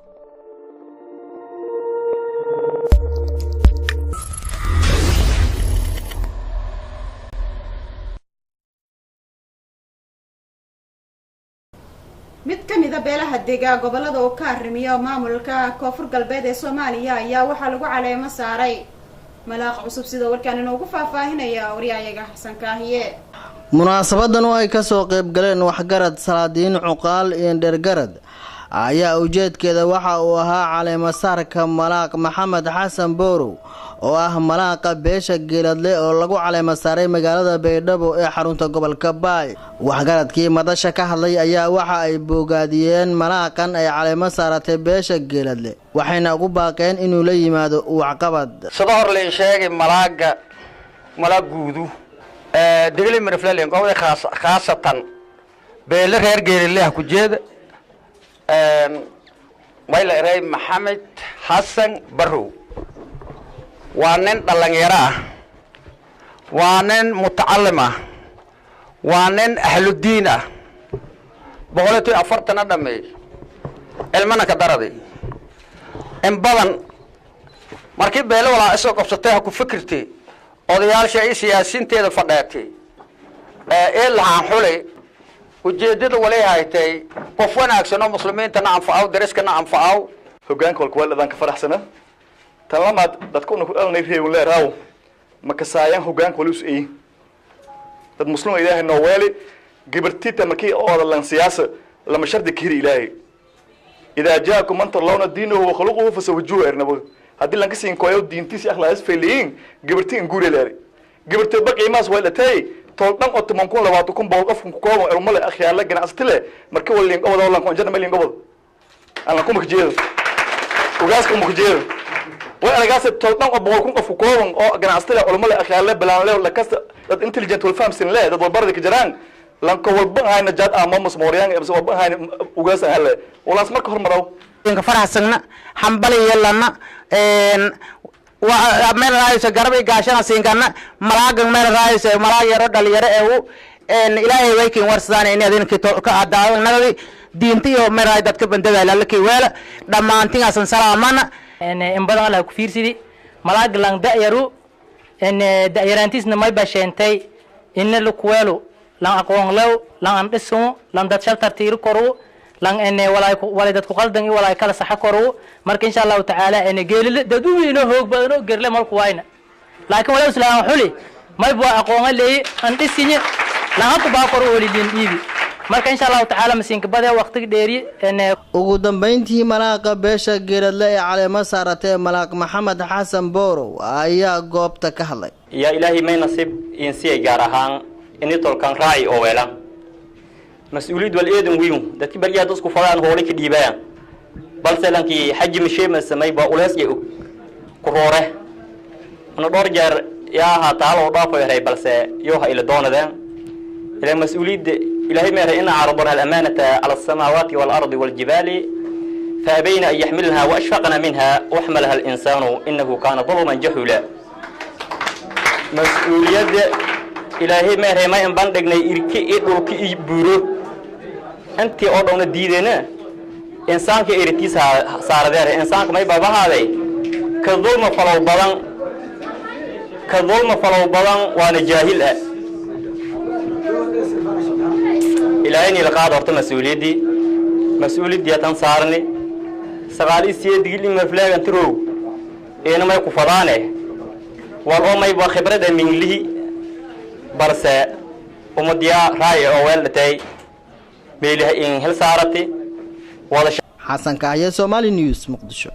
mid ka mid ah beelaha deegaanka gobolada oo ka arrimiyo maamulka koonfur galbeed ee Soomaaliya ayaa waxa lagu caleemo saaray malaaq cusub sida warkaan inoogu faahfaahinaya wariyaha Xasan Kaahiye. munaasabadan oo ay ka soo qayb galeen waxgarad salaadiin cuqaal iyo dhergarad ayaa ujeedkeeda waxa uu ahaa caleemo saarka malaaq Maxamed Xasan Boorow oo ah malaaqa beesha geeladle oo lagu caleemo saaray magaalada Baydhabo ee xarunta gobolka Baay. waxgaradkii madasha ka hadlay ayaa waxa ay bogaadiyeen malaaqan ay caleemo saaratay beesha geeladle waxayna ugu baaqeen inuu la yimaado waxqabad. sida hor la sheegay malaaq guudu degli marfleen qowda khaasatan beela reer geeladle ku jeeda wayla ray Maxamed Xasan Boorow waa nin dhalinyaro ah waa nin mutacallim ah waa nin ahludiin ah boqolato 40 dhamay ilmana ka daraday in badan markii beelo wala isoo qabsatay ku fikirtay odayaasha ay siyaasiinteeda fadhaatay ilaa xulay ujeedada wali haytay qof wanaagsan oo muslimiinta anfacaa dariskana anfacaa hogaanka walwaladan ka faraxsana talamaad dadku ku dhalnay reeyo leeraw ma ka saayan hogaanka walus ee dad muslim ilaahay noo weeli gibartita markii oo lan siyaasa lama shardi kiri ilaahay ida jaakum man tarlawna diinahu wa khuluquhu fasawjuhu arnabu hadii lan ka siin kooyo diintiisa akhlaaqis feeliin gibartiin guure leeray gibartay baqiimaas weelatay tooldan oo tuman kun labaad kun boqol qof ku kooban ilmale akhyaala ganacsatile markii waliin qowda lan ku jana malin qowda aan ku mukjeedo ugaas ku mukjeedo وأنا قاعد تطلع بقولكم أفكارهم أو جناستلا ولا ملا أخيال بلان له ولا كست intelligent والفهم سن لا ده بالبرد كجران لان كوالبن هاي نجات أمام مسموريان بس والبن هاي وجاس هلا ولا اسمه كهر مرو. إنك فرح سنة حنبلي يلا ومن رئيس جربي قاشنا سينكنا مراج من رئيس مراج يرد اللي يرأيه إن إلهي ويكين ورثان إن هذين كأداء النبي دينتي ومن رئيس دتك بندق على لك ولا لما أنتي أصلا سلامنا إن بدل على كفير سيدي ملاك لان دائرو إن دائرانتيس نماي باشنتي إن لكوالو لان أقوان لو لان أنقسم لان دتشال ترتير كرو لان إن ولا دتكو قلدني ولا يكلا صح كرو مرك إن شاء الله تعالى إن جيل ددوي إنه هو بدنو جرله مالك واينا لكن ولا سلام حلي ما يبغى أقوان اللي أنقسني لان أطبع كرو ولدين إيدي marka insha Allah taala masiinka bada waqti dheeri ugu dambeyntii malaaqa beesha geeradle ee caleemo saaratay malaaq Maxamed Xasan Boorow ayaa goobta ka hadlay ya ilaahi may nasiib in si gaar ahaan in tolkan raay oo weela mas'uuliyad wal eedan wiiw dadkii bariyaad isku fadaan hoolay ka dhiibaya balse lankii xajim sheema samay ba ulaas iyo ku roore ana door jeer yaa ha taalo dhaafo yahay balse yoo ha ila doonadaan ila mas'uuliyad إلهي ما إن عرضنا الأمانة على السماوات والأرض والجبال فأبين أن يحملها وأشفقنا منها وحملها الإنسان إنه كان ظلما جهولا مسؤولية إلهي ما إن بندقنا إركي إركي بورو أنت أردنا ديدنا إنسان كإركي صار ذلك إنسان كما يبقى هذا كظلم فلو بلان وأنا جاهل إلهي لقاد أرت مسؤوليتي تنصارني سقالي سيد قلي مفلاج أنترو إيه ما يكون فضانه والله ما يبغى خبرة من له برساء ومديا راي أول تاي بيله إن هل صارتي حسن كاهية سومالي نيوز مقدشو.